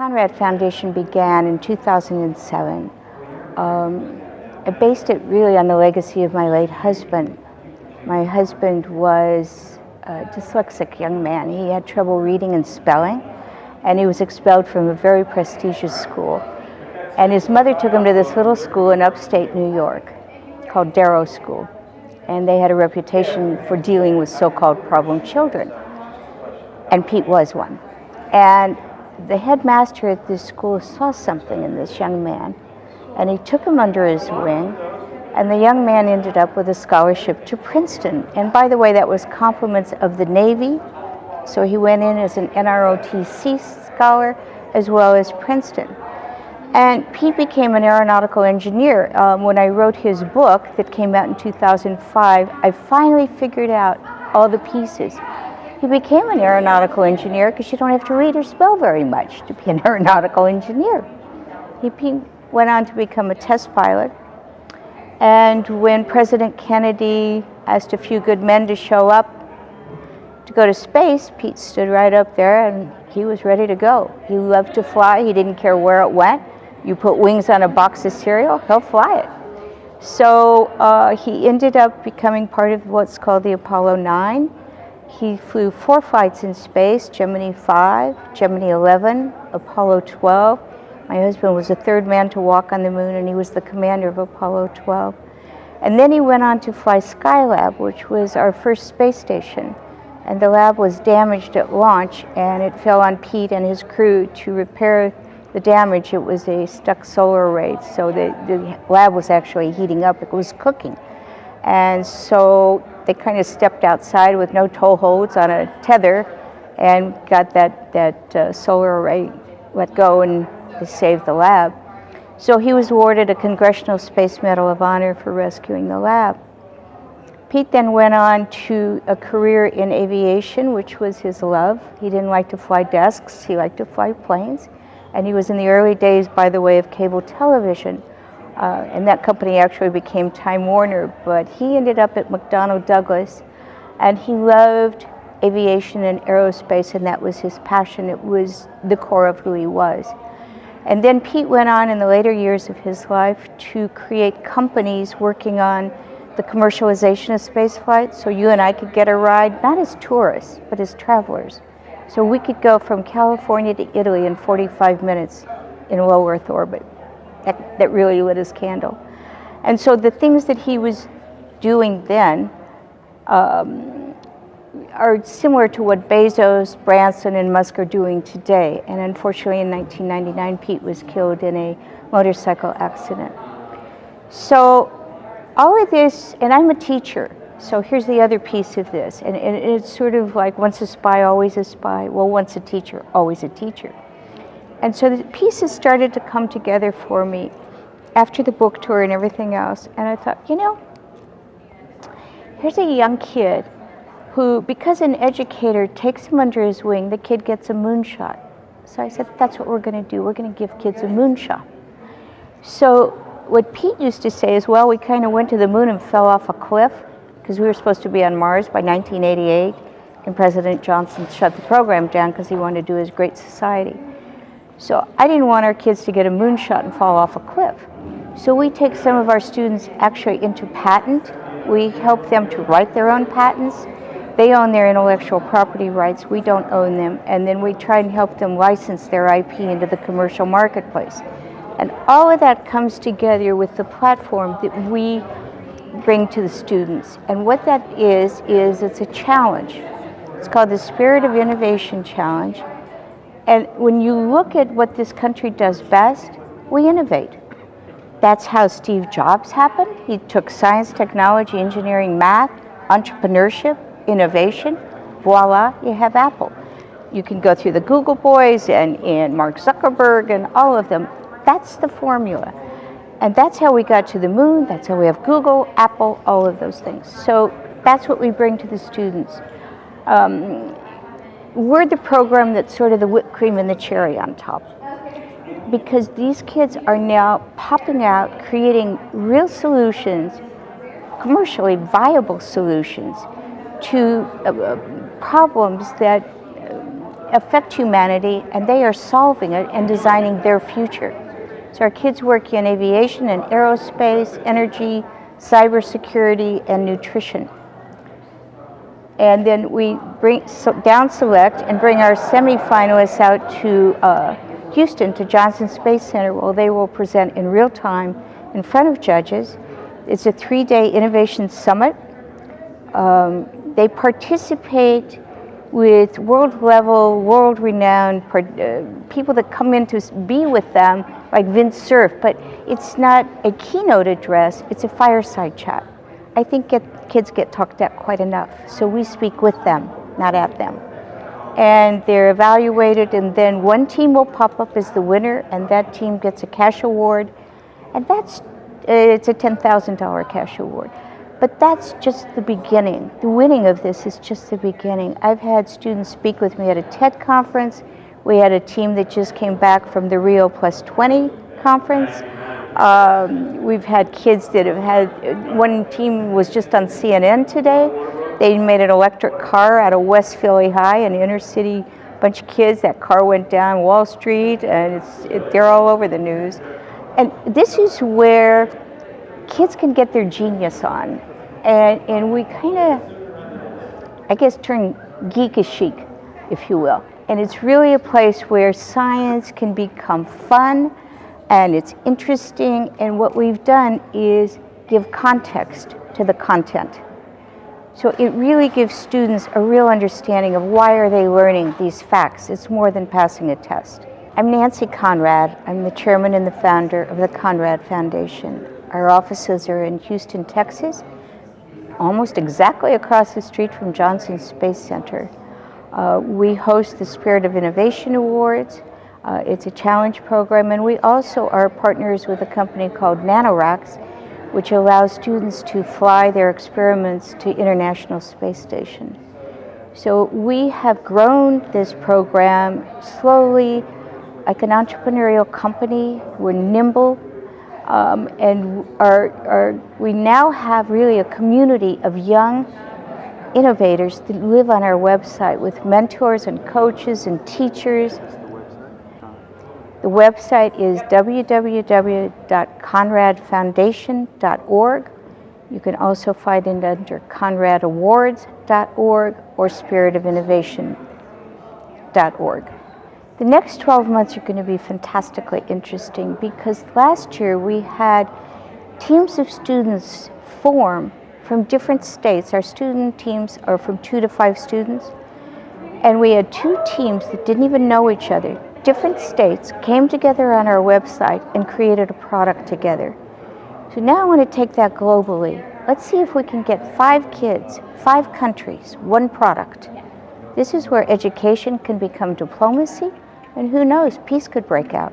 Conrad Foundation began in 2007. I based it really on the legacy of my late husband. My husband was a dyslexic young man. He had trouble reading and spelling, and he was expelled from a very prestigious school. And his mother took him to this little school in upstate New York called Darrow School. And they had a reputation for dealing with so-called problem children. And Pete was one. And the headmaster at this school saw something in this young man, and he took him under his wing, and the young man ended up with a scholarship to Princeton. And by the way, that was compliments of the Navy, so he went in as an NROTC scholar as well as Princeton. And Pete became an aeronautical engineer. When I wrote his book that came out in 2005, I finally figured out all the pieces. He became an aeronautical engineer because you don't have to read or spell very much to be an aeronautical engineer. He went on to become a test pilot. And when President Kennedy asked a few good men to show up to go to space, Pete stood right up there and he was ready to go. He loved to fly. He didn't care where it went. You put wings on a box of cereal, he'll fly it. So he ended up becoming part of what's called the Apollo 9. He flew 4 flights in space: Gemini 5, Gemini 11, Apollo 12. My husband was the 3rd man to walk on the moon, and he was the commander of Apollo 12. And then he went on to fly Skylab, which was our first space station. And the lab was damaged at launch, and it fell on Pete and his crew to repair the damage. It was a stuck solar array, so the lab was actually heating up. It was cooking. And so they kind of stepped outside with no tow holds on a tether and got that solar array let go, and they saved the lab. So he was awarded a Congressional Space Medal of Honor for rescuing the lab. Pete then went on to a career in aviation, which was his love. He didn't like to fly desks, he liked to fly planes. And he was in the early days, by the way, of cable television. And that company actually became Time Warner, but he ended up at McDonnell Douglas, and he loved aviation and aerospace, and that was his passion. It was the core of who he was. And then Pete went on in the later years of his life to create companies working on the commercialization of space flight, so you and I could get a ride, not as tourists, but as travelers. So we could go from California to Italy in 45 minutes in low Earth orbit. That really lit his candle. And so the things that he was doing then are similar to what Bezos, Branson, and Musk are doing today. And unfortunately, in 1999, Pete was killed in a motorcycle accident. So all of this, and I'm a teacher, so here's the other piece of this. And it's sort of like once a spy, always a spy. Well, once a teacher, always a teacher. And so the pieces started to come together for me after the book tour and everything else. And I thought, you know, here's a young kid who, because an educator takes him under his wing, the kid gets a moonshot. So I said, that's what we're going to do. We're going to give kids a moonshot. So what Pete used to say is, well, we kind of went to the moon and fell off a cliff because we were supposed to be on Mars by 1988. And President Johnson shut the program down because he wanted to do his Great Society. So I didn't want our kids to get a moonshot and fall off a cliff. So we take some of our students actually into patent. We help them to write their own patents. They own their intellectual property rights. We don't own them. And then we try and help them license their IP into the commercial marketplace. And all of that comes together with the platform that we bring to the students. And what that is it's a challenge. It's called the Spirit of Innovation Challenge. And when you look at what this country does best, we innovate. That's how Steve Jobs happened. He took science, technology, engineering, math, entrepreneurship, innovation. Voila, you have Apple. You can go through the Google boys and Mark Zuckerberg and all of them. That's the formula. And that's how we got to the moon. That's how we have Google, Apple, all of those things. So that's what we bring to the students. We're the program that's sort of the whipped cream and the cherry on top, because these kids are now popping out, creating real solutions, commercially viable solutions to problems that affect humanity, and they are solving it and designing their future. So our kids work in aviation and aerospace, energy, cybersecurity, and nutrition. And then we down select and bring our semifinalists out to Houston to Johnson Space Center, where they will present in real time in front of judges. It's a 3-day innovation summit. They participate with world-level, world-renowned people that come in to be with them, like Vince Cerf, but it's not a keynote address, it's a fireside chat. I think kids get talked at quite enough, so we speak with them, not at them. And they're evaluated, and then one team will pop up as the winner, and that team gets a cash award, and it's a $10,000 cash award. But that's just the beginning. The winning of this is just the beginning. I've had students speak with me at a TED conference. We had a team that just came back from the Rio Plus 20 conference. We've had kids that have had, one team was just on CNN today. They made an electric car out of West Philly High, an inner city bunch of kids. That car went down Wall Street, and they're all over the news. And this is where kids can get their genius on. And we kind of, I guess, turn geekish chic, if you will. And it's really a place where science can become fun and it's interesting. And what we've done is give context to the content. So it really gives students a real understanding of why are they learning these facts. It's more than passing a test. I'm Nancy Conrad. I'm the chairman and the founder of the Conrad Foundation. Our offices are in Houston, Texas, almost exactly across the street from Johnson Space Center. We host the Spirit of Innovation Awards. It's a challenge program, and we also are partners with a company called NanoRacks, which allows students to fly their experiments to International Space Station. So we have grown this program slowly, like an entrepreneurial company. We're nimble. And we now have really a community of young innovators that live on our website with mentors and coaches and teachers. The website is www.conradfoundation.org. You can also find it under conradawards.org or spiritofinnovation.org. The next 12 months are going to be fantastically interesting because last year we had teams of students form from different states. Our student teams are from 2 to 5 students. And we had 2 teams that didn't even know each other. Different states came together on our website and created a product together. So now I want to take that globally. Let's see if we can get 5 kids, 5 countries, 1 product. This is where education can become diplomacy. And who knows, peace could break out.